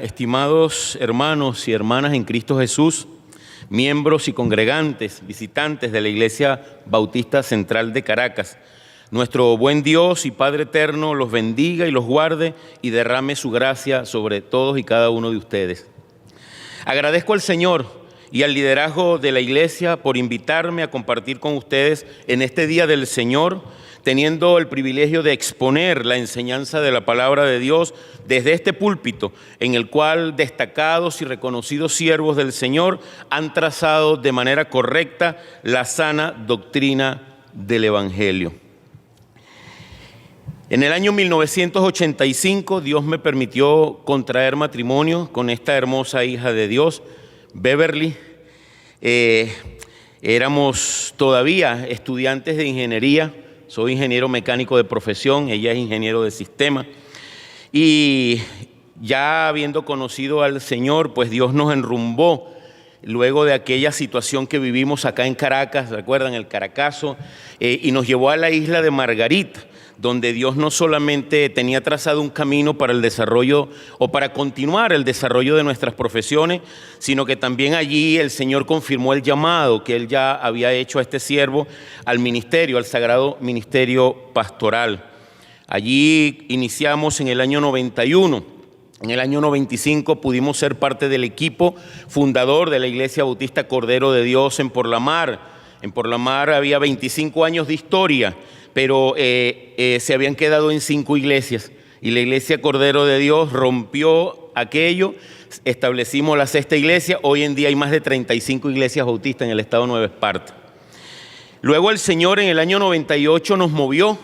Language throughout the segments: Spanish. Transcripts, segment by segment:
Estimados hermanos y hermanas en Cristo Jesús, miembros y congregantes, visitantes de la Iglesia Bautista Central de Caracas, nuestro buen Dios y Padre eterno los bendiga y los guarde y derrame su gracia sobre todos y cada uno de ustedes. Agradezco al Señor y al liderazgo de la Iglesia por invitarme a compartir con ustedes en este Día del Señor, teniendo el privilegio de exponer la enseñanza de la palabra de Dios desde este púlpito, en el cual destacados y reconocidos siervos del Señor han trazado de manera correcta la sana doctrina del Evangelio. En el año 1985, Dios me permitió contraer matrimonio con esta hermosa hija de Dios, Beverly. Éramos todavía estudiantes de ingeniería. Soy ingeniero mecánico de profesión, ella es ingeniero de sistema. Y ya habiendo conocido al Señor, pues Dios nos enrumbó luego de aquella situación que vivimos acá en Caracas, ¿recuerdan? El Caracazo, y nos llevó a la isla de Margarita, donde Dios no solamente tenía trazado un camino para el desarrollo o para continuar el desarrollo de nuestras profesiones, sino que también allí el Señor confirmó el llamado que Él ya había hecho a este siervo al ministerio, al sagrado ministerio pastoral. Allí iniciamos en el año 91. En el año 95 pudimos ser parte del equipo fundador de la Iglesia Bautista Cordero de Dios en Porlamar. En Porlamar había 25 años de historia, pero se habían quedado en 5 iglesias y la Iglesia Cordero de Dios rompió aquello, establecimos la 6ª iglesia. Hoy en día hay más de 35 iglesias bautistas en el estado de Nueva Esparta. Luego el Señor en el año 98 nos movió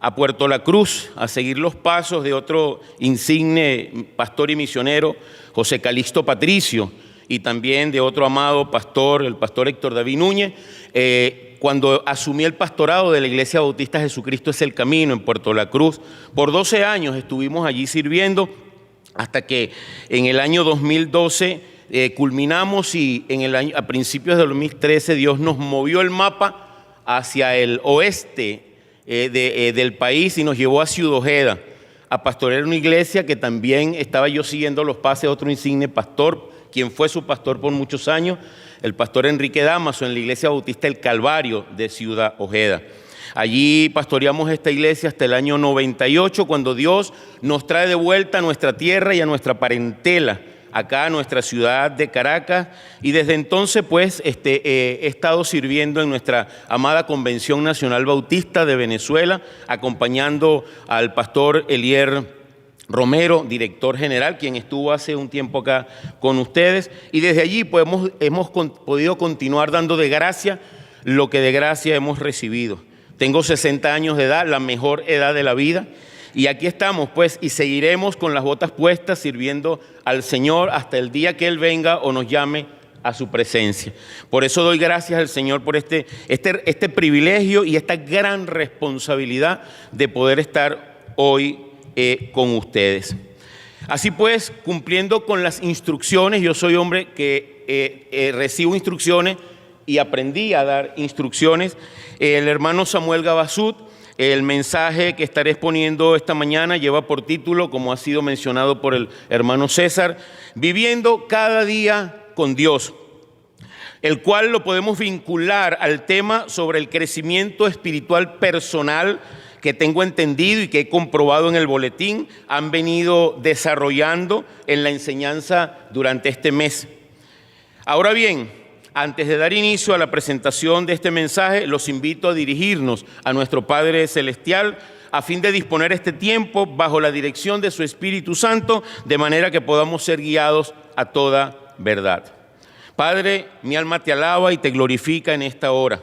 a Puerto La Cruz a seguir los pasos de otro insigne pastor y misionero, José Calixto Patricio, y también de otro amado pastor, el pastor Héctor David Núñez. Cuando asumí el pastorado de la Iglesia Bautista Jesucristo es el Camino en Puerto La Cruz, por 12 años estuvimos allí sirviendo hasta que en el año 2012 culminamos y a principios de 2013 Dios nos movió el mapa hacia el oeste del país y nos llevó a Ciudad Ojeda a pastorear una iglesia que también estaba yo siguiendo los pasos de otro insigne pastor, quien fue su pastor por muchos años, el pastor Enrique Damaso, en la Iglesia Bautista El Calvario de Ciudad Ojeda. Allí pastoreamos esta iglesia hasta el año 98, cuando Dios nos trae de vuelta a nuestra tierra y a nuestra parentela, acá a nuestra ciudad de Caracas, y desde entonces pues he estado sirviendo en nuestra amada Convención Nacional Bautista de Venezuela, acompañando al pastor Elier Romero, director general, quien estuvo hace un tiempo acá con ustedes, y desde allí pues, hemos podido continuar dando de gracia lo que de gracia hemos recibido. Tengo 60 años de edad, la mejor edad de la vida, y aquí estamos pues y seguiremos con las botas puestas sirviendo al Señor hasta el día que Él venga o nos llame a su presencia. Por eso doy gracias al Señor por este privilegio y esta gran responsabilidad de poder estar hoy con ustedes. Así pues, cumpliendo con las instrucciones, yo soy hombre que recibo instrucciones y aprendí a dar instrucciones. El hermano Samuel Gabasut, el mensaje que estaré exponiendo esta mañana lleva por título, como ha sido mencionado por el hermano César, Viviendo cada día con Dios, el cual lo podemos vincular al tema sobre el crecimiento espiritual personal que tengo entendido y que he comprobado en el boletín, han venido desarrollando en la enseñanza durante este mes. Ahora bien, antes de dar inicio a la presentación de este mensaje, los invito a dirigirnos a nuestro Padre Celestial a fin de disponer este tiempo bajo la dirección de su Espíritu Santo, de manera que podamos ser guiados a toda verdad. Padre, mi alma te alaba y te glorifica en esta hora.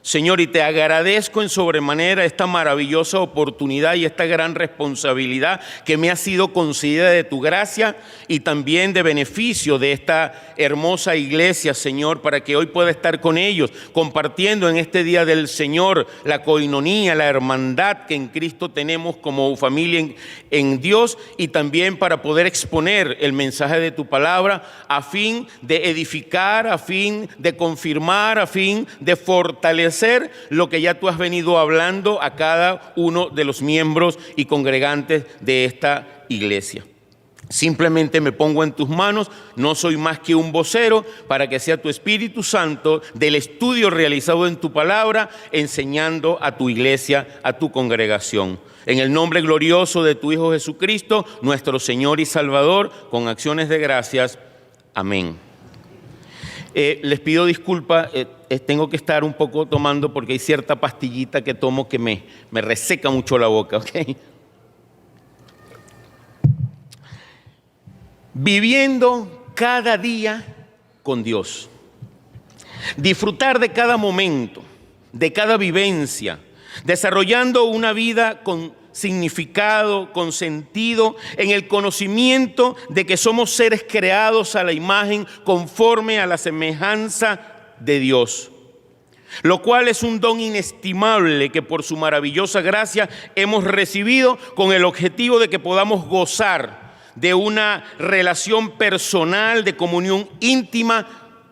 Señor, y te agradezco en sobremanera esta maravillosa oportunidad y esta gran responsabilidad que me ha sido concedida de tu gracia y también de beneficio de esta hermosa iglesia, Señor, para que hoy pueda estar con ellos, compartiendo en este día del Señor la coinonía, la hermandad que en Cristo tenemos como familia en Dios, y también para poder exponer el mensaje de tu palabra a fin de edificar, a fin de confirmar, a fin de fortalecer lo que ya tú has venido hablando a cada uno de los miembros y congregantes de esta iglesia. Simplemente me pongo en tus manos, no soy más que un vocero para que sea tu Espíritu Santo del estudio realizado en tu palabra, enseñando a tu iglesia, a tu congregación. En el nombre glorioso de tu Hijo Jesucristo, nuestro Señor y Salvador, con acciones de gracias. Amén. Les pido disculpas, tengo que estar un poco tomando porque hay cierta pastillita que tomo que me reseca mucho la boca, ¿ok? Viviendo cada día con Dios. Disfrutar de cada momento, de cada vivencia, desarrollando una vida con significado, con sentido, en el conocimiento de que somos seres creados a la imagen conforme a la semejanza de Dios, lo cual es un don inestimable que por su maravillosa gracia hemos recibido con el objetivo de que podamos gozar de una relación personal, de comunión íntima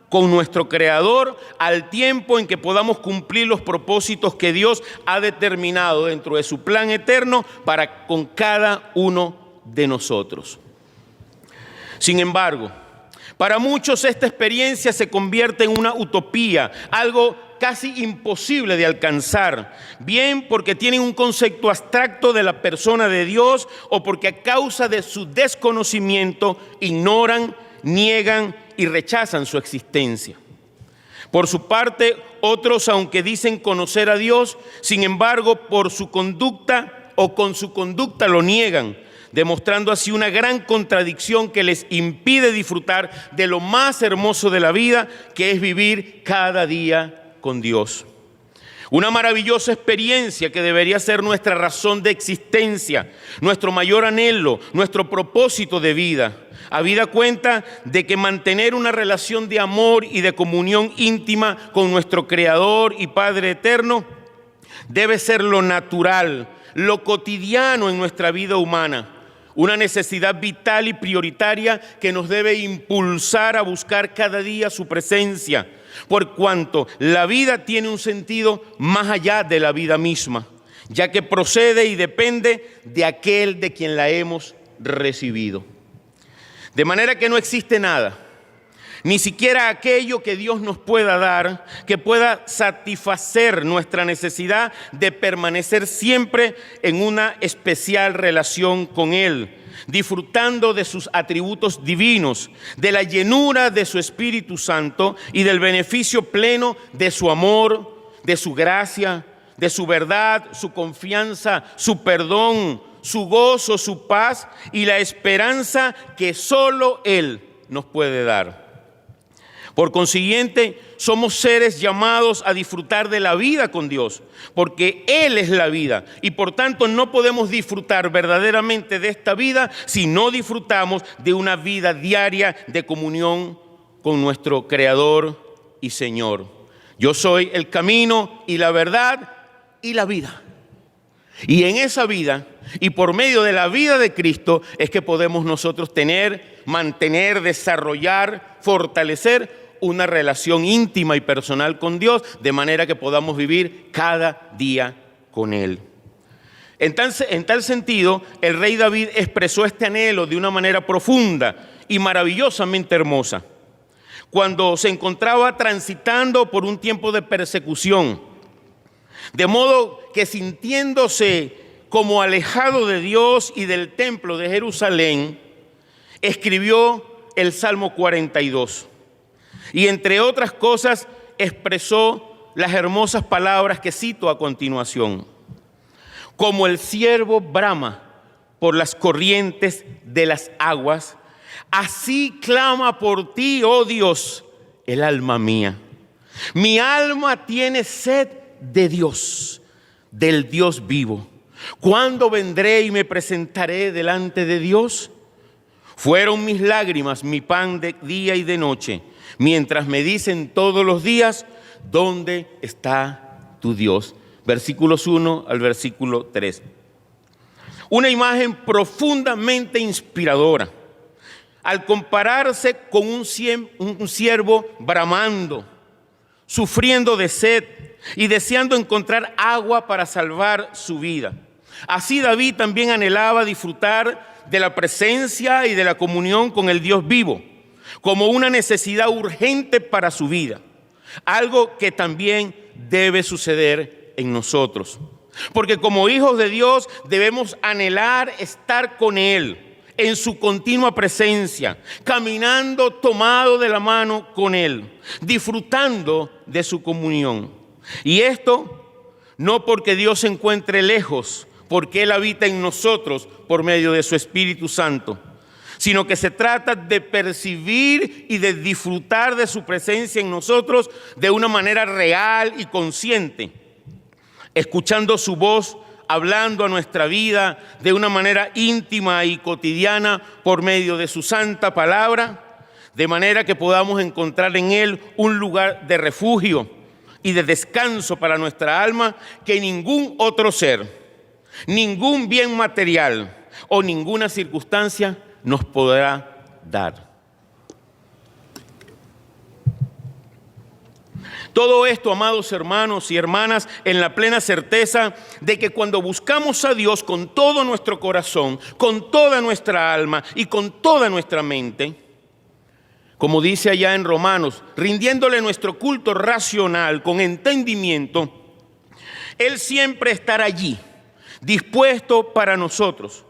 con nuestro Creador, al tiempo en que podamos cumplir los propósitos que Dios ha determinado dentro de su plan eterno para con cada uno de nosotros. Sin embargo, para muchos esta experiencia se convierte en una utopía, algo casi imposible de alcanzar, bien porque tienen un concepto abstracto de la persona de Dios o porque a causa de su desconocimiento ignoran, niegan y rechazan su existencia. Por su parte, otros, aunque dicen conocer a Dios, sin embargo, por su conducta o con su conducta lo niegan, demostrando así una gran contradicción que les impide disfrutar de lo más hermoso de la vida, que es vivir cada día con Dios. Una maravillosa experiencia que debería ser nuestra razón de existencia, nuestro mayor anhelo, nuestro propósito de vida. Habida cuenta de que mantener una relación de amor y de comunión íntima con nuestro Creador y Padre eterno debe ser lo natural, lo cotidiano en nuestra vida humana. Una necesidad vital y prioritaria que nos debe impulsar a buscar cada día su presencia, por cuanto la vida tiene un sentido más allá de la vida misma, ya que procede y depende de aquel de quien la hemos recibido. De manera que no existe nada, ni siquiera aquello que Dios nos pueda dar, que pueda satisfacer nuestra necesidad de permanecer siempre en una especial relación con Él, disfrutando de sus atributos divinos, de la llenura de su Espíritu Santo y del beneficio pleno de su amor, de su gracia, de su verdad, su confianza, su perdón, su gozo, su paz y la esperanza que solo Él nos puede dar. Por consiguiente, somos seres llamados a disfrutar de la vida con Dios, porque Él es la vida y por tanto no podemos disfrutar verdaderamente de esta vida si no disfrutamos de una vida diaria de comunión con nuestro Creador y Señor. Yo soy el camino y la verdad y la vida. Y en esa vida y por medio de la vida de Cristo es que podemos nosotros tener, mantener, desarrollar, fortalecer una relación íntima y personal con Dios, de manera que podamos vivir cada día con Él. En tal sentido, el rey David expresó este anhelo de una manera profunda y maravillosamente hermosa, cuando se encontraba transitando por un tiempo de persecución, de modo que sintiéndose como alejado de Dios y del templo de Jerusalén, escribió el Salmo 42. Y entre otras cosas expresó las hermosas palabras que cito a continuación. Como el ciervo brama por las corrientes de las aguas, así clama por ti, oh Dios, el alma mía. Mi alma tiene sed de Dios, del Dios vivo. ¿Cuándo vendré y me presentaré delante de Dios? Fueron mis lágrimas mi pan de día y de noche, mientras me dicen todos los días, ¿dónde está tu Dios? Versículos 1 al versículo 3. Una imagen profundamente inspiradora, al compararse con un ciervo bramando, sufriendo de sed y deseando encontrar agua para salvar su vida. Así David también anhelaba disfrutar de la presencia y de la comunión con el Dios vivo, como una necesidad urgente para su vida, algo que también debe suceder en nosotros. Porque como hijos de Dios debemos anhelar estar con Él en su continua presencia, caminando tomado de la mano con Él, disfrutando de su comunión. Y esto no porque Dios se encuentre lejos, porque Él habita en nosotros por medio de su Espíritu Santo, sino que se trata de percibir y de disfrutar de su presencia en nosotros de una manera real y consciente, escuchando su voz, hablando a nuestra vida de una manera íntima y cotidiana por medio de su santa palabra, de manera que podamos encontrar en Él un lugar de refugio y de descanso para nuestra alma que ningún otro ser, ningún bien material o ninguna circunstancia nos podrá dar. Todo esto, amados hermanos y hermanas, en la plena certeza de que cuando buscamos a Dios con todo nuestro corazón, con toda nuestra alma y con toda nuestra mente, como dice allá en Romanos, rindiéndole nuestro culto racional con entendimiento, Él siempre estará allí, dispuesto para nosotros,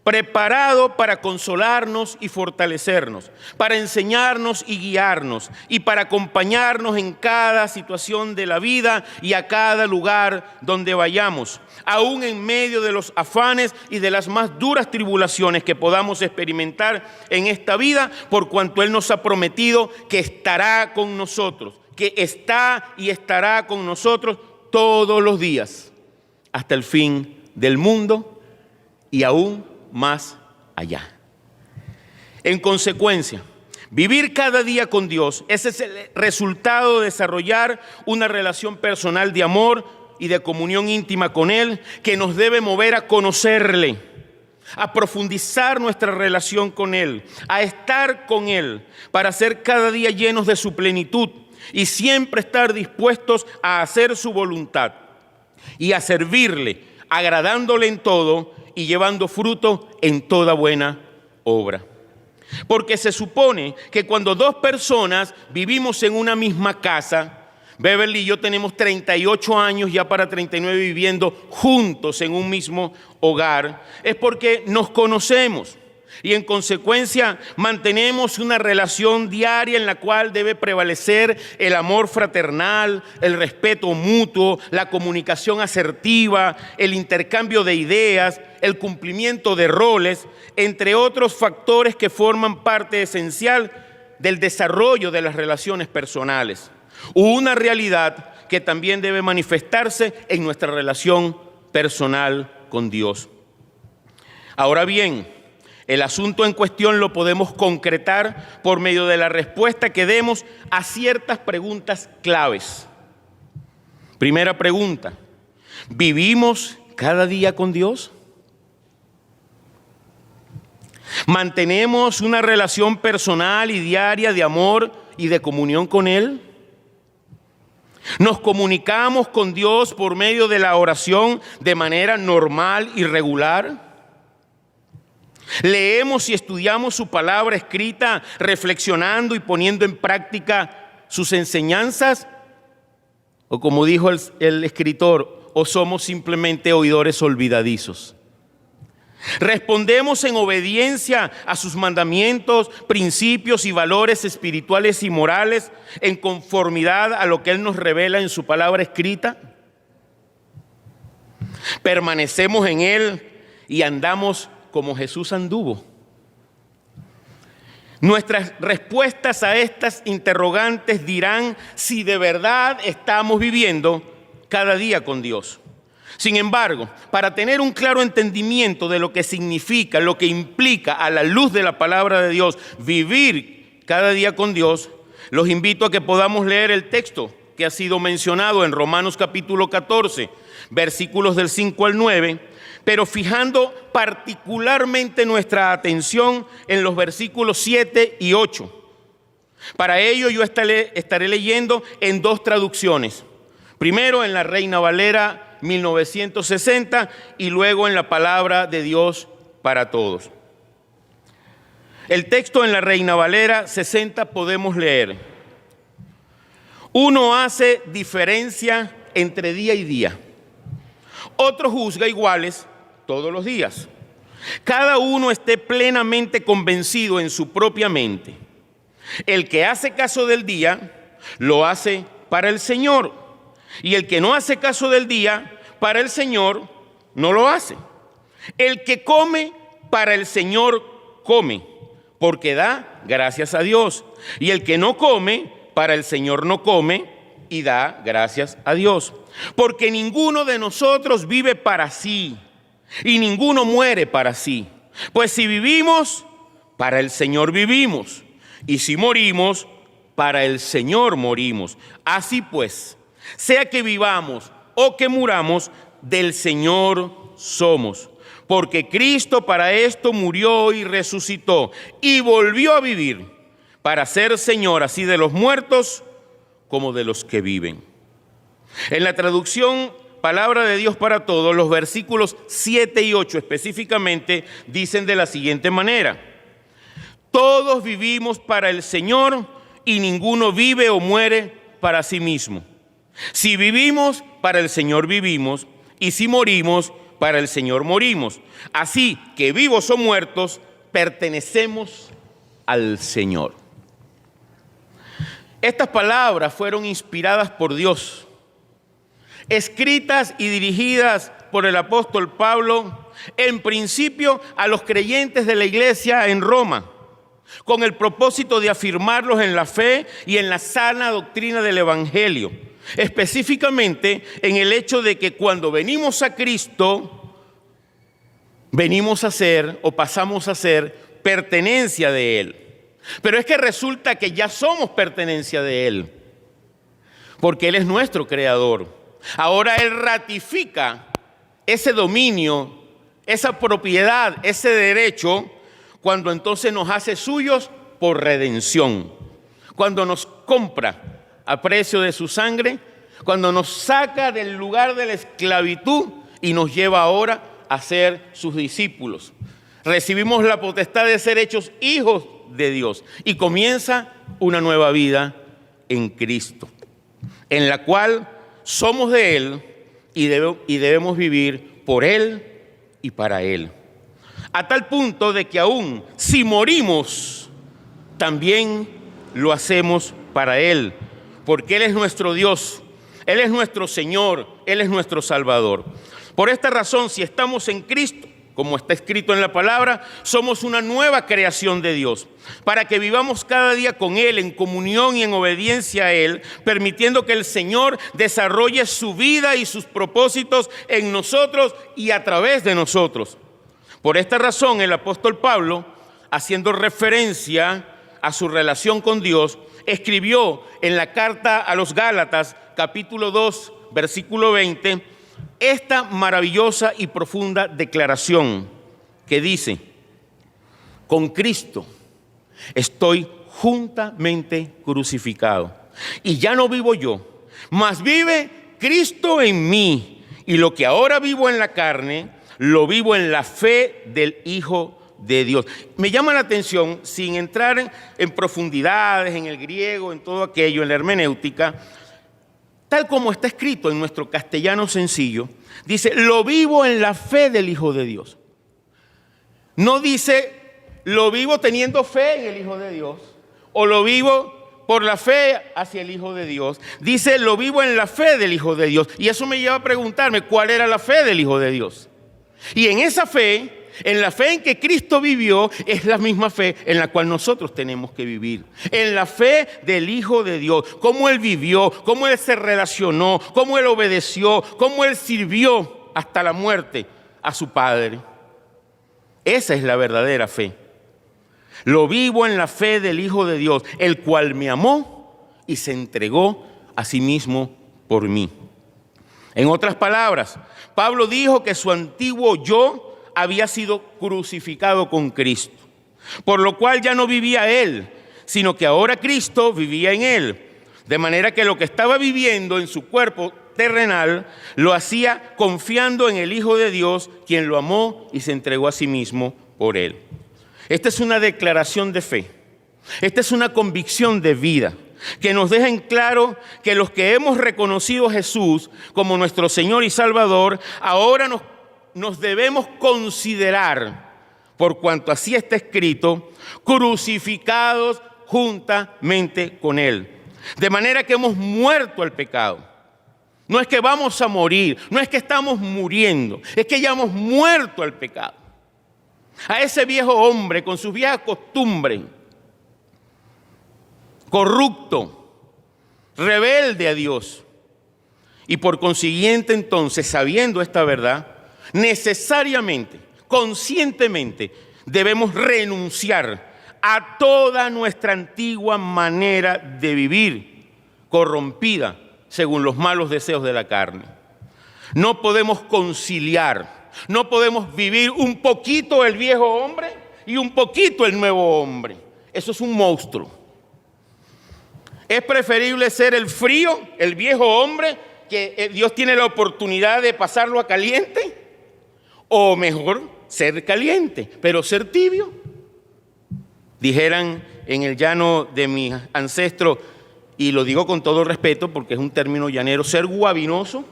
preparado para consolarnos y fortalecernos, para enseñarnos y guiarnos, y para acompañarnos en cada situación de la vida y a cada lugar donde vayamos, aún en medio de los afanes y de las más duras tribulaciones que podamos experimentar en esta vida, por cuanto Él nos ha prometido que estará con nosotros, que está y estará con nosotros todos los días, hasta el fin del mundo y aún más allá. En consecuencia, vivir cada día con Dios, ese es el resultado de desarrollar una relación personal de amor y de comunión íntima con Él, que nos debe mover a conocerle, a profundizar nuestra relación con Él, a estar con Él, para ser cada día llenos de su plenitud y siempre estar dispuestos a hacer su voluntad y a servirle, agradándole en todo y llevando fruto en toda buena obra. Porque se supone que cuando dos personas vivimos en una misma casa, Beverly y yo tenemos 38 años, ya para 39, viviendo juntos en un mismo hogar, es porque nos conocemos y en consecuencia mantenemos una relación diaria en la cual debe prevalecer el amor fraternal, el respeto mutuo, la comunicación asertiva, el intercambio de ideas, el cumplimiento de roles, entre otros factores que forman parte esencial del desarrollo de las relaciones personales. Una realidad que también debe manifestarse en nuestra relación personal con Dios. Ahora bien, el asunto en cuestión lo podemos concretar por medio de la respuesta que demos a ciertas preguntas claves. Primera pregunta: ¿vivimos cada día con Dios? ¿Mantenemos una relación personal y diaria de amor y de comunión con Él? ¿Nos comunicamos con Dios por medio de la oración de manera normal y regular? ¿Leemos y estudiamos su palabra escrita, reflexionando y poniendo en práctica sus enseñanzas? O como dijo el escritor, ¿o somos simplemente oidores olvidadizos? ¿Respondemos en obediencia a sus mandamientos, principios y valores espirituales y morales en conformidad a lo que Él nos revela en su palabra escrita? ¿Permanecemos en Él y andamos como Jesús anduvo? Nuestras respuestas a estas interrogantes dirán si de verdad estamos viviendo cada día con Dios. Sin embargo, para tener un claro entendimiento de lo que significa, lo que implica a la luz de la palabra de Dios, vivir cada día con Dios, los invito a que podamos leer el texto que ha sido mencionado en Romanos capítulo 14, versículos del 5 al 9, pero fijando particularmente nuestra atención en los versículos 7 y 8. Para ello yo estaré leyendo en dos traducciones. Primero en la Reina Valera 1960 y luego en la Palabra de Dios para Todos. El texto en la Reina Valera 60 podemos leer: uno hace diferencia entre día y día, otro juzga iguales todos los días. Cada uno esté plenamente convencido en su propia mente. El que hace caso del día, lo hace para el Señor, y el que no hace caso del día, para el Señor, no lo hace. El que come, para el Señor come, porque da gracias a Dios. Y el que no come, para el Señor no come, y da gracias a Dios. Porque ninguno de nosotros vive para sí, y ninguno muere para sí. Pues si vivimos, para el Señor vivimos, y si morimos, para el Señor morimos. Así pues, sea que vivamos o que muramos, del Señor somos. Porque Cristo para esto murió y resucitó y volvió a vivir, para ser Señor así de los muertos como de los que viven. En la traducción Palabra de Dios para Todos, los versículos 7 y 8 específicamente dicen de la siguiente manera: todos vivimos para el Señor y ninguno vive o muere para sí mismo. Si vivimos, para el Señor vivimos, y si morimos, para el Señor morimos. Así que vivos o muertos, pertenecemos al Señor. Estas palabras fueron inspiradas por Dios, escritas y dirigidas por el apóstol Pablo, en principio a los creyentes de la iglesia en Roma, con el propósito de afirmarlos en la fe y en la sana doctrina del Evangelio, específicamente en el hecho de que cuando venimos a Cristo, venimos a ser o pasamos a ser pertenencia de Él. Pero es que resulta que ya somos pertenencia de Él, porque Él es nuestro creador. Ahora Él ratifica ese dominio, esa propiedad, ese derecho, cuando entonces nos hace suyos por redención, cuando nos compra a precio de su sangre, cuando nos saca del lugar de la esclavitud y nos lleva ahora a ser sus discípulos. Recibimos la potestad de ser hechos hijos de Dios y comienza una nueva vida en Cristo, en la cual somos de Él y debemos vivir por Él y para Él. A tal punto de que aún si morimos, también lo hacemos para Él, porque Él es nuestro Dios, Él es nuestro Señor, Él es nuestro Salvador. Por esta razón, si estamos en Cristo, como está escrito en la palabra, somos una nueva creación de Dios, para que vivamos cada día con Él, en comunión y en obediencia a Él, permitiendo que el Señor desarrolle su vida y sus propósitos en nosotros y a través de nosotros. Por esta razón, el apóstol Pablo, haciendo referencia a su relación con Dios, escribió en la carta a los Gálatas, capítulo 2, versículo 20, esta maravillosa y profunda declaración que dice: con Cristo estoy juntamente crucificado, y ya no vivo yo, mas vive Cristo en mí, y lo que ahora vivo en la carne, lo vivo en la fe del Hijo de Dios. Me llama la atención, sin entrar en profundidades, en el griego, en todo aquello, en la hermenéutica, tal como está escrito en nuestro castellano sencillo, dice: lo vivo en la fe del Hijo de Dios. No dice: lo vivo teniendo fe en el Hijo de Dios, o lo vivo por la fe hacia el Hijo de Dios. Dice: lo vivo en la fe del Hijo de Dios. Y eso me lleva a preguntarme, ¿cuál era la fe del Hijo de Dios? Y en esa fe, en la fe en que Cristo vivió, es la misma fe en la cual nosotros tenemos que vivir. En la fe del Hijo de Dios, cómo Él vivió, cómo Él se relacionó, cómo Él obedeció, cómo Él sirvió hasta la muerte a su Padre. Esa es la verdadera fe. Lo vivo en la fe del Hijo de Dios, el cual me amó y se entregó a sí mismo por mí. En otras palabras, Pablo dijo que su antiguo yo había sido crucificado con Cristo, por lo cual ya no vivía él, sino que ahora Cristo vivía en él. De manera que lo que estaba viviendo en su cuerpo terrenal lo hacía confiando en el Hijo de Dios, quien lo amó y se entregó a sí mismo por él. Esta es una declaración de fe. Esta es una convicción de vida que nos deja en claro que los que hemos reconocido a Jesús como nuestro Señor y Salvador, ahora nos debemos considerar, por cuanto así está escrito, crucificados juntamente con Él. De manera que hemos muerto al pecado. No es que vamos a morir, no es que estamos muriendo, es que ya hemos muerto al pecado. A ese viejo hombre con sus viejas costumbres, corrupto, rebelde a Dios. Y por consiguiente, entonces, sabiendo esta verdad, necesariamente, conscientemente, debemos renunciar a toda nuestra antigua manera de vivir, corrompida según los malos deseos de la carne. No podemos conciliar, no podemos vivir un poquito el viejo hombre y un poquito el nuevo hombre. Eso es un monstruo. Es preferible ser el frío, el viejo hombre, que Dios tiene la oportunidad de pasarlo a caliente, o mejor, ser caliente, pero ser tibio. Dijeran en el llano de mis ancestros, y lo digo con todo respeto porque es un término llanero, ser guabinoso,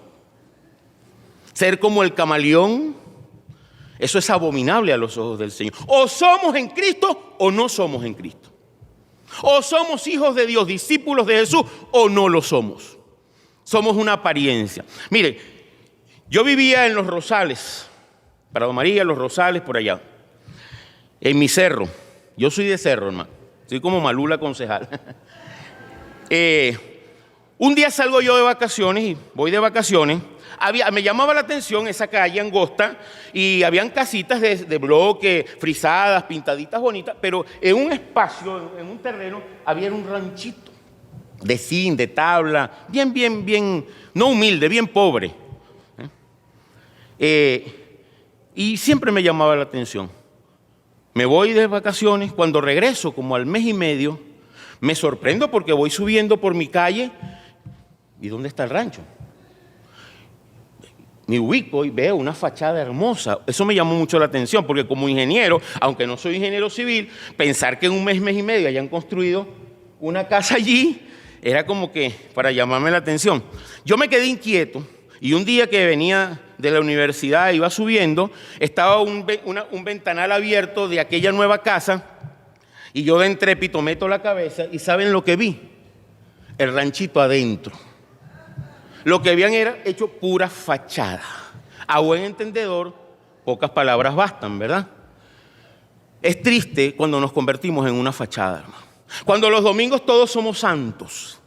ser como el camaleón, eso es abominable a los ojos del Señor. O somos en Cristo o no somos en Cristo. O somos hijos de Dios, discípulos de Jesús, o no lo somos. Somos una apariencia. Mire, yo vivía en Los Rosales, Prado María, Los Rosales, por allá, en mi cerro. Yo soy de cerro, hermano. Soy como Malula concejal. Un día salgo yo de vacaciones y voy de vacaciones. Me llamaba la atención esa calle angosta y habían casitas de bloque, frisadas, pintaditas bonitas, pero en un espacio, en un terreno, había un ranchito de zinc, de tabla, bien, no humilde, bien pobre. Y siempre me llamaba la atención. Me voy de vacaciones, cuando regreso, como al mes y medio, me sorprendo porque voy subiendo por mi calle. ¿Y dónde está el rancho? Me ubico y veo una fachada hermosa. Eso me llamó mucho la atención porque como ingeniero, aunque no soy ingeniero civil, pensar que en un mes y medio hayan construido una casa allí era como que para llamarme la atención. Yo me quedé inquieto y un día que venía de la universidad, iba subiendo, estaba un ventanal abierto de aquella nueva casa y yo de entrépito meto la cabeza y ¿saben lo que vi? El ranchito adentro. Lo que habían era hecho pura fachada. A buen entendedor, pocas palabras bastan, ¿verdad? Es triste cuando nos convertimos en una fachada, hermano. Cuando los domingos todos somos santos.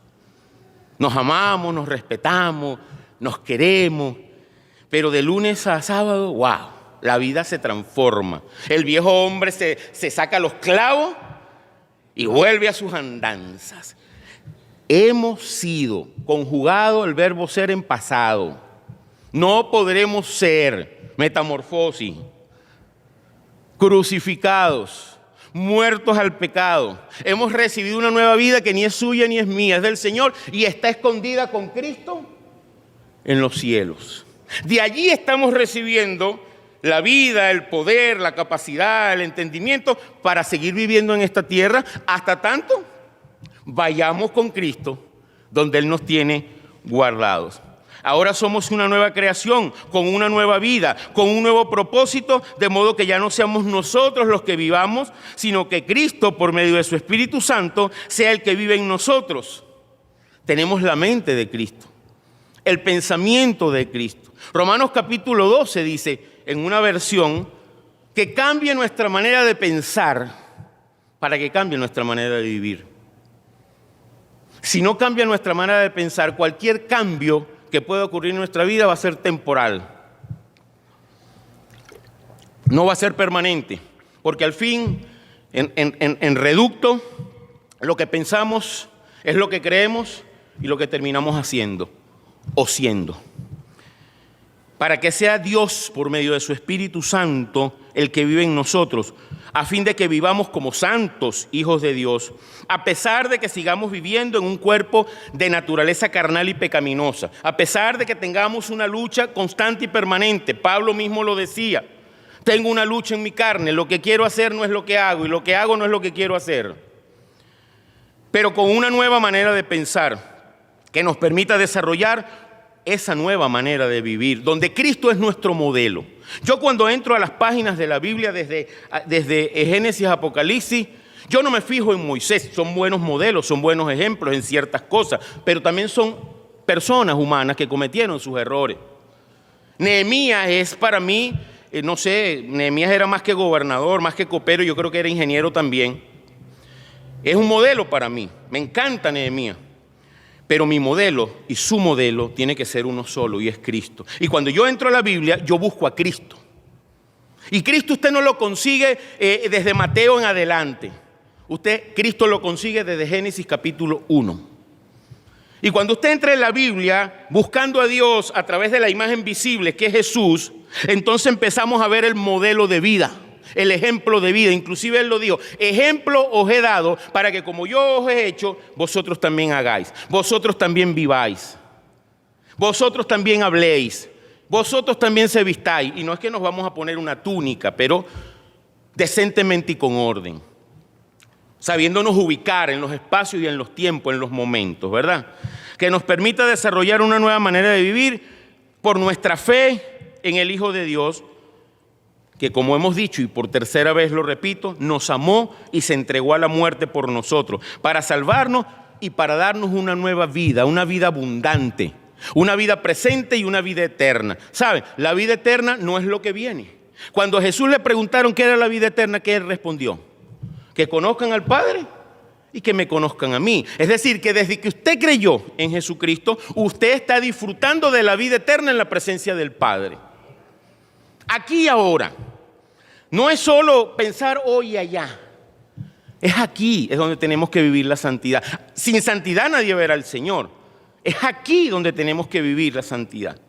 Nos amamos, nos respetamos, nos queremos. Pero de lunes a sábado, wow, la vida se transforma. El viejo hombre se saca los clavos y vuelve a sus andanzas. Hemos sido, conjugado el verbo ser en pasado. No podremos ser, metamorfosis, crucificados, muertos al pecado. Hemos recibido una nueva vida que ni es suya ni es mía, es del Señor y está escondida con Cristo en los cielos. De allí estamos recibiendo la vida, el poder, la capacidad, el entendimiento para seguir viviendo en esta tierra hasta tanto vayamos con Cristo donde Él nos tiene guardados. Ahora somos una nueva creación, con una nueva vida, con un nuevo propósito, de modo que ya no seamos nosotros los que vivamos, sino que Cristo, por medio de su Espíritu Santo, sea el que vive en nosotros. Tenemos la mente de Cristo, el pensamiento de Cristo. Romanos capítulo 12 dice, en una versión, que cambie nuestra manera de pensar para que cambie nuestra manera de vivir. Si no cambia nuestra manera de pensar, cualquier cambio que pueda ocurrir en nuestra vida va a ser temporal. No va a ser permanente, porque al fin, en reducto, lo que pensamos es lo que creemos y lo que terminamos haciendo o siendo. Para que sea Dios, por medio de su Espíritu Santo, el que vive en nosotros, a fin de que vivamos como santos hijos de Dios, a pesar de que sigamos viviendo en un cuerpo de naturaleza carnal y pecaminosa, a pesar de que tengamos una lucha constante y permanente. Pablo mismo lo decía, Tengo una lucha en mi carne, lo que quiero hacer no es lo que hago y lo que hago no es lo que quiero hacer. Pero con una nueva manera de pensar que nos permita desarrollar esa nueva manera de vivir, donde Cristo es nuestro modelo. Yo cuando entro a las páginas de la Biblia desde Génesis a Apocalipsis, yo no me fijo en Moisés, son buenos modelos, son buenos ejemplos en ciertas cosas, pero también son personas humanas que cometieron sus errores. Nehemías es para mí, no sé, Nehemías era más que gobernador, más que copero, yo creo que era ingeniero también. Es un modelo para mí, me encanta Nehemías. Pero mi modelo y su modelo tiene que ser uno solo y es Cristo. Y cuando yo entro a la Biblia, yo busco a Cristo. Y Cristo usted no lo consigue desde Mateo en adelante. Cristo lo consigue desde Génesis capítulo 1. Y cuando usted entra en la Biblia buscando a Dios a través de la imagen visible que es Jesús, entonces empezamos a ver el modelo de vida. El ejemplo de vida, inclusive él lo dijo, ejemplo os he dado para que como yo os he hecho, vosotros también hagáis, vosotros también viváis, vosotros también habléis, vosotros también se vistáis. Y no es que nos vamos a poner una túnica, pero decentemente y con orden, sabiéndonos ubicar en los espacios y en los tiempos, en los momentos, ¿verdad? Que nos permita desarrollar una nueva manera de vivir por nuestra fe en el Hijo de Dios, que como hemos dicho y por tercera vez lo repito, nos amó y se entregó a la muerte por nosotros, para salvarnos y para darnos una nueva vida, una vida abundante, una vida presente y una vida eterna. ¿Saben? La vida eterna no es lo que viene. Cuando a Jesús le preguntaron qué era la vida eterna, ¿qué él respondió? Que conozcan al Padre y que me conozcan a mí. Es decir, que desde que usted creyó en Jesucristo, usted está disfrutando de la vida eterna en la presencia del Padre. Aquí y ahora. No es solo pensar hoy y allá. Es aquí, es donde tenemos que vivir la santidad. Sin santidad nadie verá al Señor. Es aquí donde tenemos que vivir la santidad.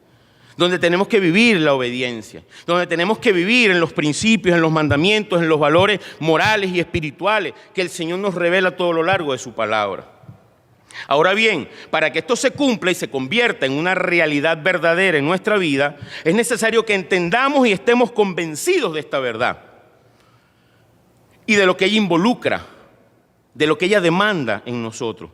Donde tenemos que vivir la obediencia. Donde tenemos que vivir en los principios, en los mandamientos, en los valores morales y espirituales que el Señor nos revela a todo lo largo de su palabra. Ahora bien, para que esto se cumpla y se convierta en una realidad verdadera en nuestra vida, es necesario que entendamos y estemos convencidos de esta verdad y de lo que ella involucra, de lo que ella demanda en nosotros.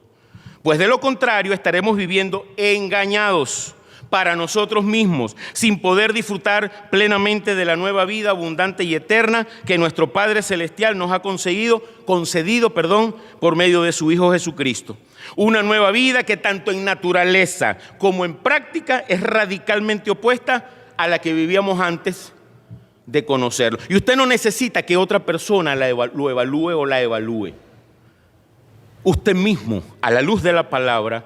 Pues de lo contrario estaremos viviendo engañados para nosotros mismos, sin poder disfrutar plenamente de la nueva vida abundante y eterna que nuestro Padre Celestial nos ha concedido por medio de su Hijo Jesucristo. Una nueva vida que tanto en naturaleza como en práctica es radicalmente opuesta a la que vivíamos antes de conocerlo. Y usted no necesita que otra persona lo evalúe o la evalúe. Usted mismo, a la luz de la palabra,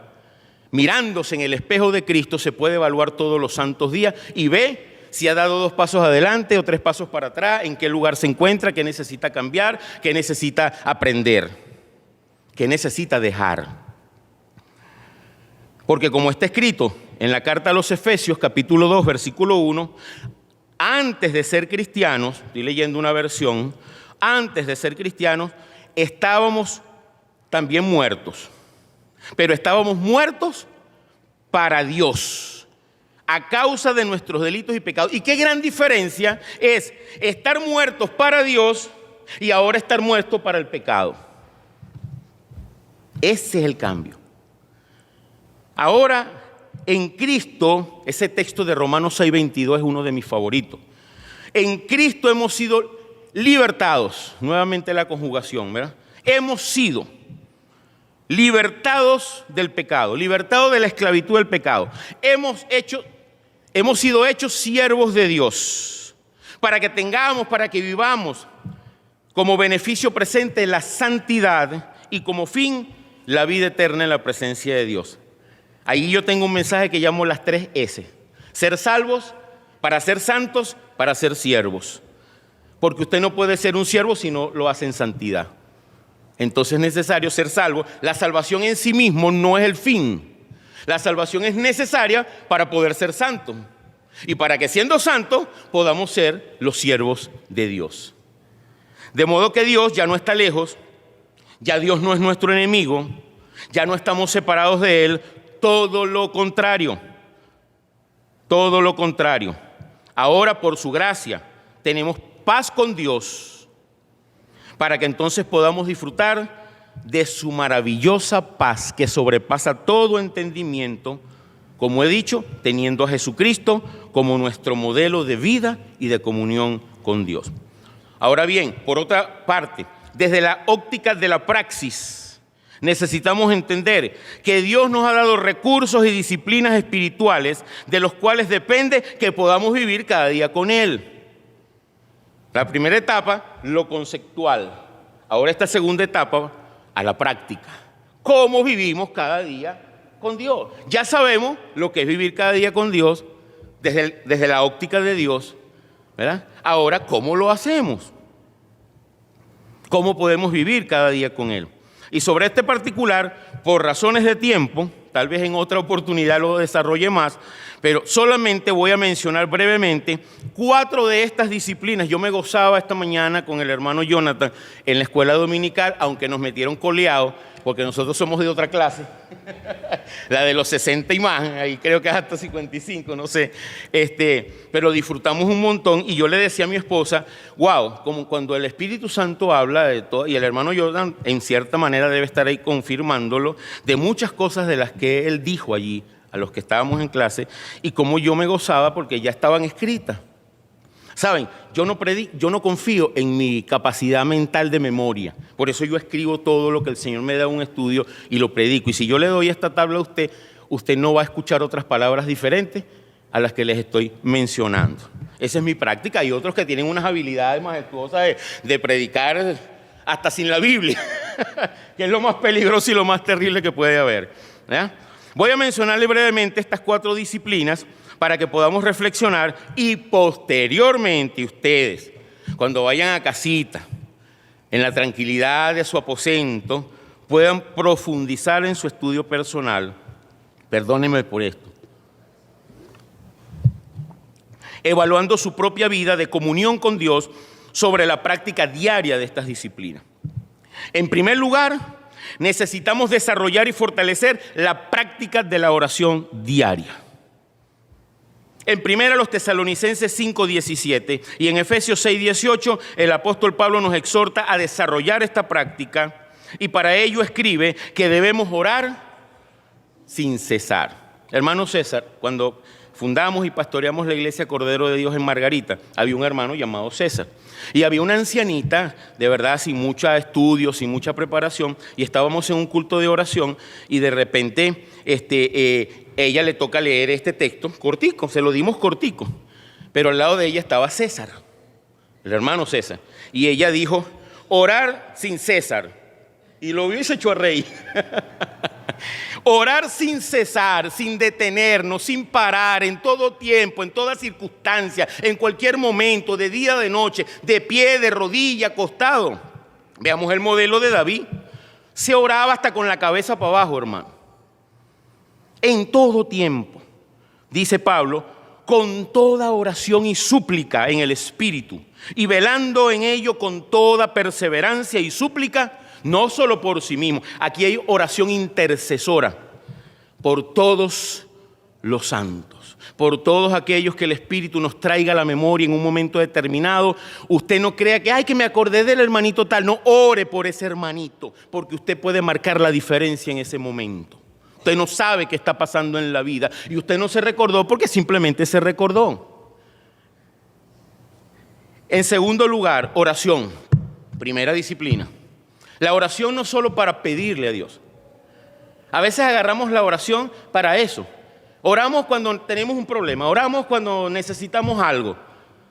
mirándose en el espejo de Cristo, se puede evaluar todos los santos días y ve si ha dado 2 pasos adelante o 3 pasos para atrás, en qué lugar se encuentra, qué necesita cambiar, qué necesita aprender, qué necesita dejar. Porque como está escrito en la carta a los Efesios, capítulo 2, versículo 1, antes de ser cristianos, estoy leyendo una versión, antes de ser cristianos, estábamos también muertos. Pero estábamos muertos para Dios, a causa de nuestros delitos y pecados. Y qué gran diferencia es estar muertos para Dios y ahora estar muertos para el pecado. Ese es el cambio. Ahora, en Cristo, ese texto de Romanos 6:22 es uno de mis favoritos. En Cristo hemos sido libertados, nuevamente la conjugación, ¿verdad? Hemos sido libertados del pecado, libertados de la esclavitud del pecado. Hemos sido hechos siervos de Dios, para que vivamos como beneficio presente la santidad y como fin la vida eterna en la presencia de Dios. Ahí yo tengo un mensaje que llamo las 3 S. Ser salvos, para ser santos, para ser siervos. Porque usted no puede ser un siervo si no lo hace en santidad. Entonces es necesario ser salvo. La salvación en sí mismo no es el fin. La salvación es necesaria para poder ser santos. Y para que siendo santos podamos ser los siervos de Dios. De modo que Dios ya no está lejos. Ya Dios no es nuestro enemigo. Ya no estamos separados de Él. Todo lo contrario. Todo lo contrario. Ahora por su gracia, tenemos paz con Dios, para que entonces podamos disfrutar de su maravillosa paz que sobrepasa todo entendimiento, como he dicho, teniendo a Jesucristo como nuestro modelo de vida y de comunión con Dios. Ahora bien, por otra parte, desde la óptica de la praxis, necesitamos entender que Dios nos ha dado recursos y disciplinas espirituales de los cuales depende que podamos vivir cada día con Él. La primera etapa, lo conceptual. Ahora esta segunda etapa, a la práctica. ¿Cómo vivimos cada día con Dios? Ya sabemos lo que es vivir cada día con Dios desde la óptica de Dios, ¿verdad? Ahora, ¿cómo lo hacemos? ¿Cómo podemos vivir cada día con Él? Y sobre este particular, por razones de tiempo, tal vez en otra oportunidad lo desarrolle más, pero solamente voy a mencionar brevemente 4 de estas disciplinas. Yo me gozaba esta mañana con el hermano Jonathan en la escuela dominical, aunque nos metieron coleados, porque nosotros somos de otra clase, la de los 60 y más, ahí creo que es hasta 55, no sé, pero disfrutamos un montón. Y yo le decía a mi esposa, wow, como cuando el Espíritu Santo habla de todo, y el hermano Jordan en cierta manera debe estar ahí confirmándolo, de muchas cosas de las que él dijo allí, a los que estábamos en clase, y como yo me gozaba porque ya estaban escritas. Saben, yo no confío en mi capacidad mental de memoria. Por eso yo escribo todo lo que el Señor me da un estudio y lo predico. Y si yo le doy esta tabla a usted, usted no va a escuchar otras palabras diferentes a las que les estoy mencionando. Esa es mi práctica. Hay otros que tienen unas habilidades majestuosas de predicar hasta sin la Biblia, que es lo más peligroso y lo más terrible que puede haber, ¿ya? Voy a mencionarle brevemente estas 4 disciplinas para que podamos reflexionar y posteriormente ustedes, cuando vayan a casita, en la tranquilidad de su aposento, puedan profundizar en su estudio personal. Perdónenme por esto. Evaluando su propia vida de comunión con Dios sobre la práctica diaria de estas disciplinas. En primer lugar, necesitamos desarrollar y fortalecer la práctica de la oración diaria. En 1 Tesalonicenses 5:17 y en Efesios 6:18, el apóstol Pablo nos exhorta a desarrollar esta práctica y para ello escribe que debemos orar sin cesar. Hermano César, cuando fundamos y pastoreamos la iglesia Cordero de Dios en Margarita, había un hermano llamado César. Y había una ancianita, de verdad, sin mucho estudio, sin mucha preparación, y estábamos en un culto de oración y de repente ella le toca leer este texto cortico, se lo dimos cortico, pero al lado de ella estaba César, el hermano César, y ella dijo, orar sin cesar, y lo vio y se echó a reír. Orar sin cesar, sin detenernos, sin parar, en todo tiempo, en toda circunstancia, en cualquier momento, de día, de noche, de pie, de rodilla, acostado. Veamos el modelo de David. Se oraba hasta con la cabeza para abajo, hermano. En todo tiempo, dice Pablo, con toda oración y súplica en el Espíritu, y velando en ello con toda perseverancia y súplica, no solo por sí mismo. Aquí hay oración intercesora por todos los santos, por todos aquellos que el Espíritu nos traiga a la memoria en un momento determinado. Usted no crea que, que me acordé del hermanito tal. No, ore por ese hermanito, porque usted puede marcar la diferencia en ese momento. Usted no sabe qué está pasando en la vida y usted no se recordó porque simplemente se recordó. En segundo lugar, oración, primera disciplina. La oración no solo para pedirle a Dios. A veces agarramos la oración para eso. Oramos cuando tenemos un problema, oramos cuando necesitamos algo.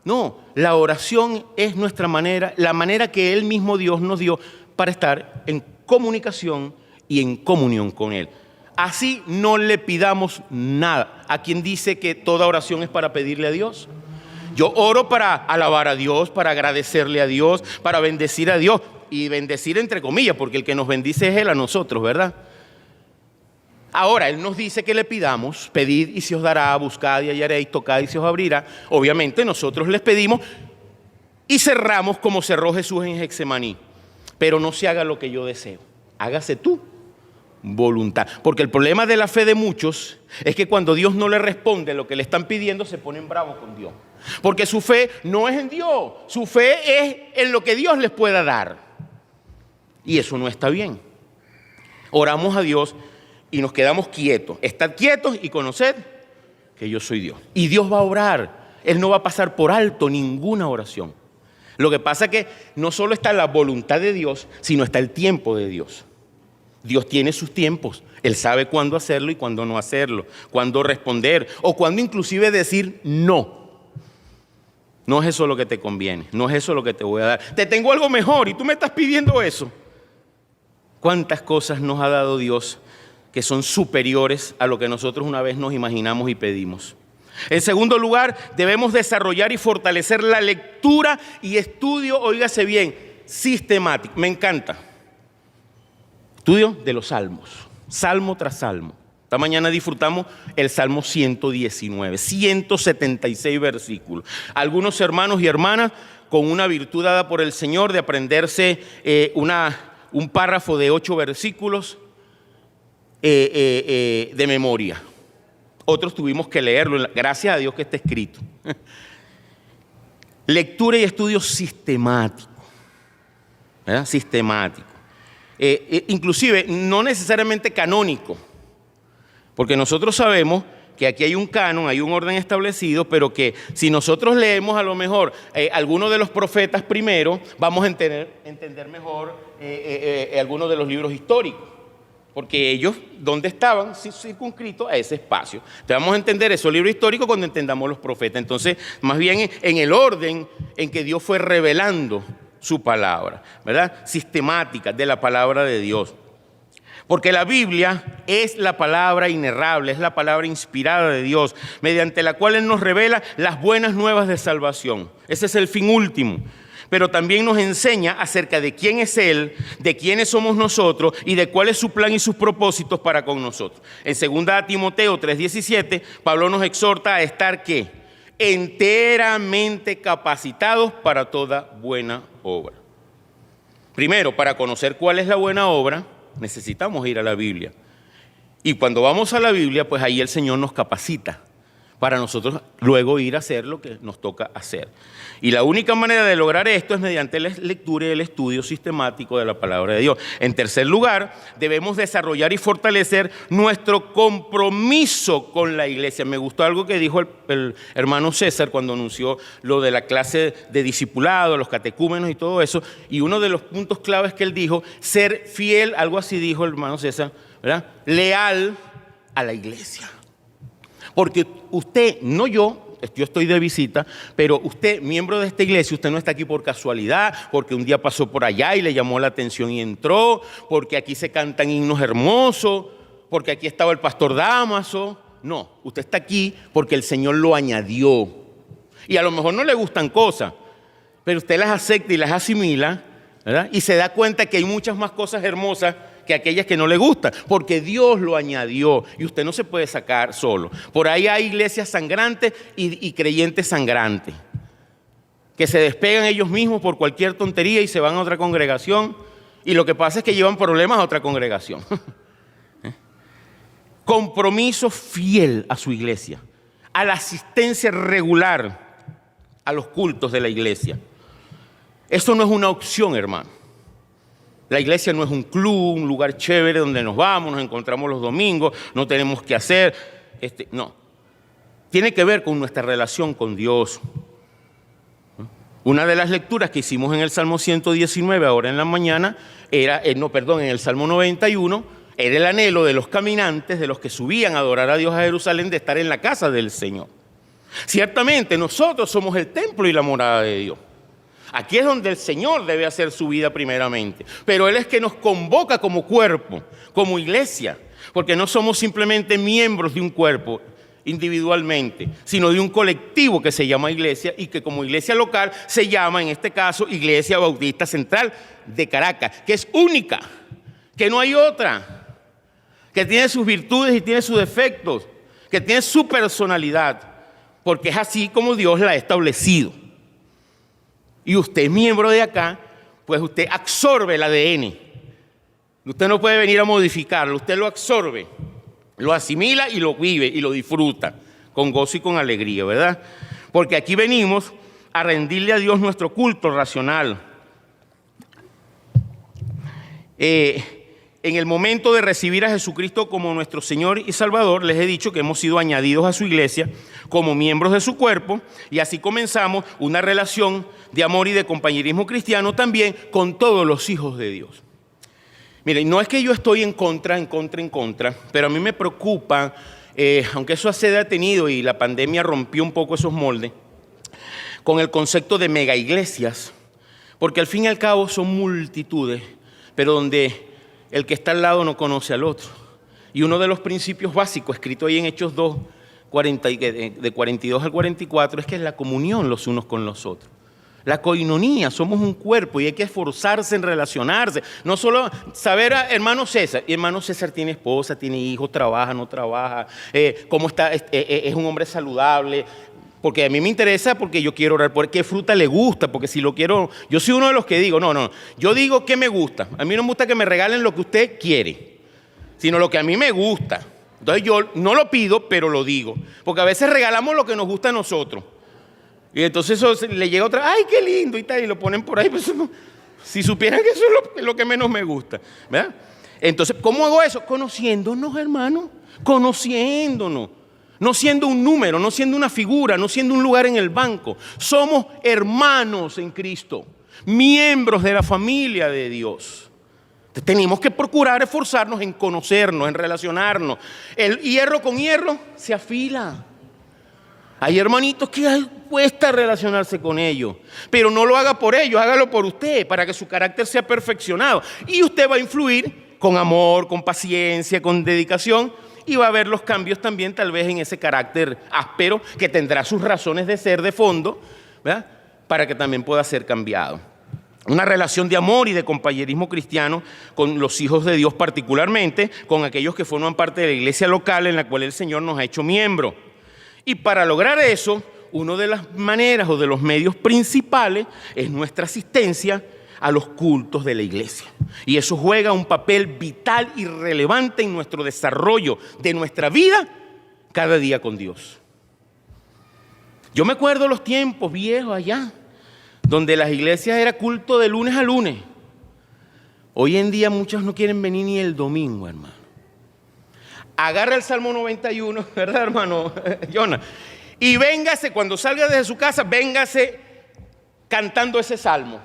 No, la oración es nuestra manera, la manera que Él mismo Dios nos dio para estar en comunicación y en comunión con Él. Así no le pidamos nada. ¿A quien dice que toda oración es para pedirle a Dios? Yo oro para alabar a Dios, para agradecerle a Dios, para bendecir a Dios. Y bendecir entre comillas, porque el que nos bendice es Él a nosotros, ¿verdad? Ahora, Él nos dice que le pidamos, pedid y se os dará, buscad y hallaréis, tocad y se os abrirá. Obviamente nosotros les pedimos y cerramos como cerró Jesús en Getsemaní. Pero no se haga lo que yo deseo, hágase tu voluntad. Porque el problema de la fe de muchos es que cuando Dios no le responde lo que le están pidiendo, se ponen bravos con Dios. Porque su fe no es en Dios, su fe es en lo que Dios les pueda dar. Y eso no está bien. Oramos a Dios y nos quedamos quietos. Estad quietos y conoced que yo soy Dios. Y Dios va a orar. Él no va a pasar por alto ninguna oración. Lo que pasa es que no solo está la voluntad de Dios, sino está el tiempo de Dios. Dios tiene sus tiempos. Él sabe cuándo hacerlo y cuándo no hacerlo, cuándo responder o cuándo inclusive decir no. No es eso lo que te conviene, no es eso lo que te voy a dar. Te tengo algo mejor y tú me estás pidiendo eso. ¿Cuántas cosas nos ha dado Dios que son superiores a lo que nosotros una vez nos imaginamos y pedimos? En segundo lugar, debemos desarrollar y fortalecer la lectura y estudio, óigase bien, sistemático. Me encanta. Estudio de los salmos, salmo tras salmo. Esta mañana disfrutamos el Salmo 119, 176 versículos. Algunos hermanos y hermanas con una virtud dada por el Señor de aprenderse un párrafo de 8 versículos de memoria. Otros tuvimos que leerlo, gracias a Dios que está escrito. Lectura y estudio sistemático, ¿verdad? Sistemático. Inclusive no necesariamente canónico, porque nosotros sabemos que aquí hay un canon, hay un orden establecido, pero que si nosotros leemos a lo mejor algunos de los profetas primero, vamos a entender mejor algunos de los libros históricos. Porque ellos, ¿dónde estaban? Circunscritos a ese espacio. Te vamos a entender esos libros históricos cuando entendamos los profetas. Entonces, más bien en el orden en que Dios fue revelando su palabra, ¿verdad? Sistemática de la palabra de Dios. Porque la Biblia es la palabra inerrable, es la palabra inspirada de Dios, mediante la cual Él nos revela las buenas nuevas de salvación. Ese es el fin último. Pero también nos enseña acerca de quién es Él, de quiénes somos nosotros y de cuál es su plan y sus propósitos para con nosotros. En 2 Timoteo 3:17, Pablo nos exhorta a estar, ¿qué? Enteramente capacitados para toda buena obra. Primero, para conocer cuál es la buena obra, necesitamos ir a la Biblia. Y cuando vamos a la Biblia, pues ahí el Señor nos capacita para nosotros luego ir a hacer lo que nos toca hacer. Y la única manera de lograr esto es mediante la lectura y el estudio sistemático de la palabra de Dios. En tercer lugar, debemos desarrollar y fortalecer nuestro compromiso con la iglesia. Me gustó algo que dijo el hermano César cuando anunció lo de la clase de discipulado, los catecúmenos y todo eso. Y uno de los puntos claves que él dijo, ser fiel, algo así dijo el hermano César, ¿verdad? Leal a la iglesia. Porque usted, no yo estoy de visita, pero usted, miembro de esta iglesia, usted no está aquí por casualidad, porque un día pasó por allá y le llamó la atención y entró, porque aquí se cantan himnos hermosos, porque aquí estaba el pastor Damaso. No, usted está aquí porque el Señor lo añadió. Y a lo mejor no le gustan cosas, pero usted las acepta y las asimila, ¿verdad? Y se da cuenta que hay muchas más cosas hermosas que aquellas que no le gustan, porque Dios lo añadió y usted no se puede sacar solo. Por ahí hay iglesias sangrantes y creyentes sangrantes, que se despegan ellos mismos por cualquier tontería y se van a otra congregación, y lo que pasa es que llevan problemas a otra congregación. Compromiso fiel a su iglesia, a la asistencia regular a los cultos de la iglesia. Eso no es una opción, hermano. La iglesia no es un club, un lugar chévere donde nos vamos, nos encontramos los domingos, no tenemos que hacer. No. Tiene que ver con nuestra relación con Dios. Una de las lecturas que hicimos en el Salmo 119, ahora en la mañana, en el Salmo 91, era el anhelo de los caminantes, de los que subían a adorar a Dios a Jerusalén, de estar en la casa del Señor. Ciertamente nosotros somos el templo y la morada de Dios. Aquí es donde el Señor debe hacer su vida primeramente. Pero Él es que nos convoca como cuerpo, como iglesia, porque no somos simplemente miembros de un cuerpo individualmente, sino de un colectivo que se llama iglesia y que como iglesia local se llama, en este caso, Iglesia Bautista Central de Caracas, que es única, que no hay otra, que tiene sus virtudes y tiene sus defectos, que tiene su personalidad, porque es así como Dios la ha establecido. Y usted es miembro de acá, pues usted absorbe el ADN. Usted no puede venir a modificarlo, usted lo absorbe, lo asimila y lo vive y lo disfruta con gozo y con alegría, ¿verdad? porque aquí venimos a rendirle a Dios nuestro culto racional. En el momento de recibir a Jesucristo como nuestro Señor y Salvador, les he dicho que hemos sido añadidos a su iglesia como miembros de su cuerpo, y así comenzamos una relación de amor y de compañerismo cristiano también con todos los hijos de Dios. Miren, no es que yo estoy en contra, pero a mí me preocupa, aunque eso se ha tenido y la pandemia rompió un poco esos moldes, con el concepto de mega iglesias, porque al fin y al cabo son multitudes, pero donde el que está al lado no conoce al otro. Y uno de los principios básicos, escrito ahí en Hechos 2, de 42 al 44, es que es la comunión los unos con los otros. La coinonía, somos un cuerpo y hay que esforzarse en relacionarse. No solo saber a hermano César, y hermano César tiene esposa, tiene hijos, trabaja, no trabaja, cómo está, es un hombre saludable. Porque a mí me interesa, porque yo quiero orar por qué fruta le gusta, porque si lo quiero, yo soy uno de los que digo, no, yo digo qué me gusta. A mí no me gusta que me regalen lo que usted quiere, sino lo que a mí me gusta. Entonces yo no lo pido, pero lo digo, porque a veces regalamos lo que nos gusta a nosotros. Y entonces eso le llega otra, ¡ay, qué lindo! Y tal, y lo ponen por ahí. Pues, no, si supieran que eso es lo que menos me gusta, ¿verdad? Entonces, ¿cómo hago eso? Conociéndonos, hermano, conociéndonos. No siendo un número, no siendo una figura, no siendo un lugar en el banco. Somos hermanos en Cristo, miembros de la familia de Dios. Entonces, tenemos que procurar esforzarnos en conocernos, en relacionarnos. El hierro con hierro se afila. Hay hermanitos que cuesta relacionarse con ellos, pero no lo haga por ellos, hágalo por usted, para que su carácter sea perfeccionado. Y usted va a influir con amor, con paciencia, con dedicación, y va a ver los cambios también tal vez en ese carácter áspero que tendrá sus razones de ser de fondo, ¿verdad? Para que también pueda ser cambiado. Una relación de amor y de compañerismo cristiano con los hijos de Dios, particularmente con aquellos que forman parte de la iglesia local en la cual el Señor nos ha hecho miembro. Y para lograr eso, una de las maneras o de los medios principales es nuestra asistencia a los cultos de la iglesia. Y eso juega un papel vital y relevante en nuestro desarrollo de nuestra vida cada día con Dios. Yo me acuerdo los tiempos viejos allá, donde las iglesias era culto de lunes a lunes. Hoy en día muchos no quieren venir ni el domingo, hermano. Agarra el Salmo 91, ¿verdad, hermano Jonah? Y véngase, cuando salga desde su casa, véngase cantando ese salmo,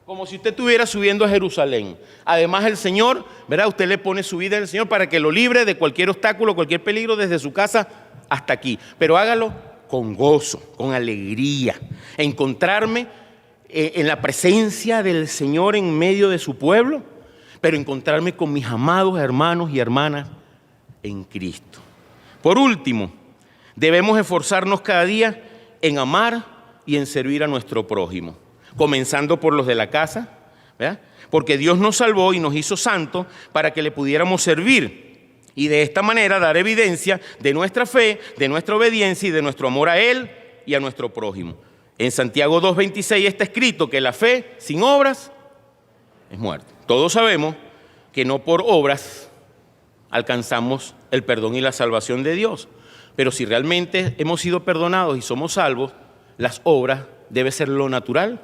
como si usted estuviera subiendo a Jerusalén. Además, el Señor, ¿verdad? Usted le pone su vida al Señor para que lo libre de cualquier obstáculo, cualquier peligro, desde su casa hasta aquí. Pero hágalo con gozo, con alegría. Encontrarme en la presencia del Señor en medio de su pueblo, pero encontrarme con mis amados hermanos y hermanas en Cristo. Por último, debemos esforzarnos cada día en amar y en servir a nuestro prójimo, comenzando por los de la casa, ¿verdad? Porque Dios nos salvó y nos hizo santos para que le pudiéramos servir y de esta manera dar evidencia de nuestra fe, de nuestra obediencia y de nuestro amor a Él y a nuestro prójimo. En Santiago 2:26 está escrito que la fe sin obras es muerte. Todos sabemos que no por obras alcanzamos el perdón y la salvación de Dios, pero si realmente hemos sido perdonados y somos salvos, las obras debe ser lo natural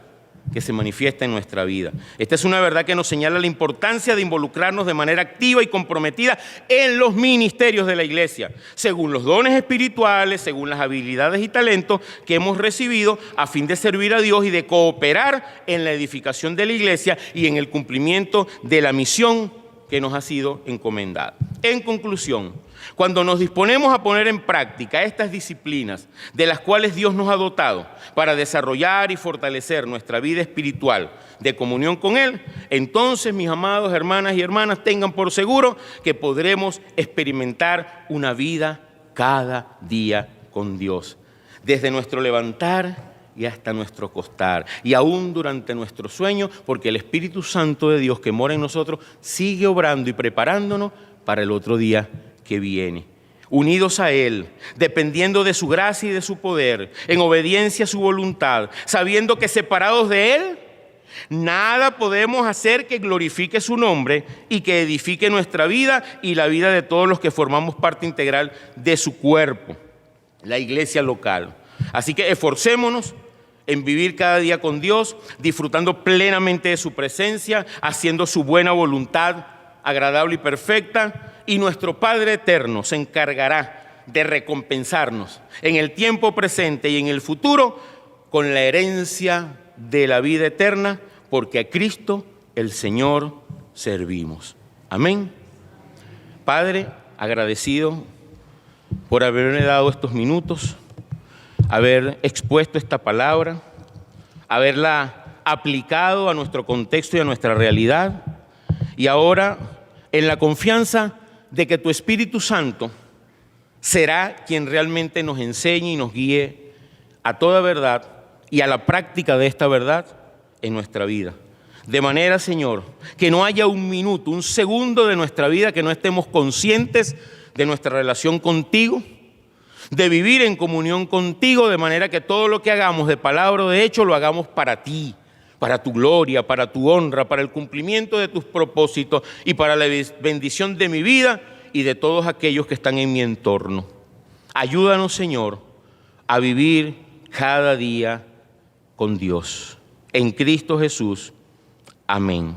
que se manifiesta en nuestra vida. Esta es una verdad que nos señala la importancia de involucrarnos de manera activa y comprometida en los ministerios de la iglesia, según los dones espirituales, según las habilidades y talentos que hemos recibido, a fin de servir a Dios y de cooperar en la edificación de la iglesia y en el cumplimiento de la misión que nos ha sido encomendada. En conclusión, cuando nos disponemos a poner en práctica estas disciplinas de las cuales Dios nos ha dotado para desarrollar y fortalecer nuestra vida espiritual de comunión con Él, entonces, mis amados hermanas y hermanas, tengan por seguro que podremos experimentar una vida cada día con Dios, desde nuestro levantar y hasta nuestro acostar, y aún durante nuestro sueño, porque el Espíritu Santo de Dios que mora en nosotros sigue obrando y preparándonos para el otro día que viene. Unidos a Él, dependiendo de su gracia y de su poder, en obediencia a su voluntad, sabiendo que separados de Él, nada podemos hacer que glorifique su nombre y que edifique nuestra vida y la vida de todos los que formamos parte integral de su cuerpo, la iglesia local. Así que esforcémonos en vivir cada día con Dios, disfrutando plenamente de su presencia, haciendo su buena voluntad agradable y perfecta, y nuestro Padre eterno se encargará de recompensarnos en el tiempo presente y en el futuro con la herencia de la vida eterna, porque a Cristo el Señor servimos. Amén. Padre, agradecido por haberme dado estos minutos, haber expuesto esta palabra, haberla aplicado a nuestro contexto y a nuestra realidad, y ahora en la confianza de que tu Espíritu Santo será quien realmente nos enseñe y nos guíe a toda verdad y a la práctica de esta verdad en nuestra vida. De manera, Señor, que no haya un minuto, un segundo de nuestra vida que no estemos conscientes de nuestra relación contigo, de vivir en comunión contigo, de manera que todo lo que hagamos de palabra o de hecho lo hagamos para ti, para tu gloria, para tu honra, para el cumplimiento de tus propósitos y para la bendición de mi vida y de todos aquellos que están en mi entorno. Ayúdanos, Señor, a vivir cada día con Dios. En Cristo Jesús. Amén.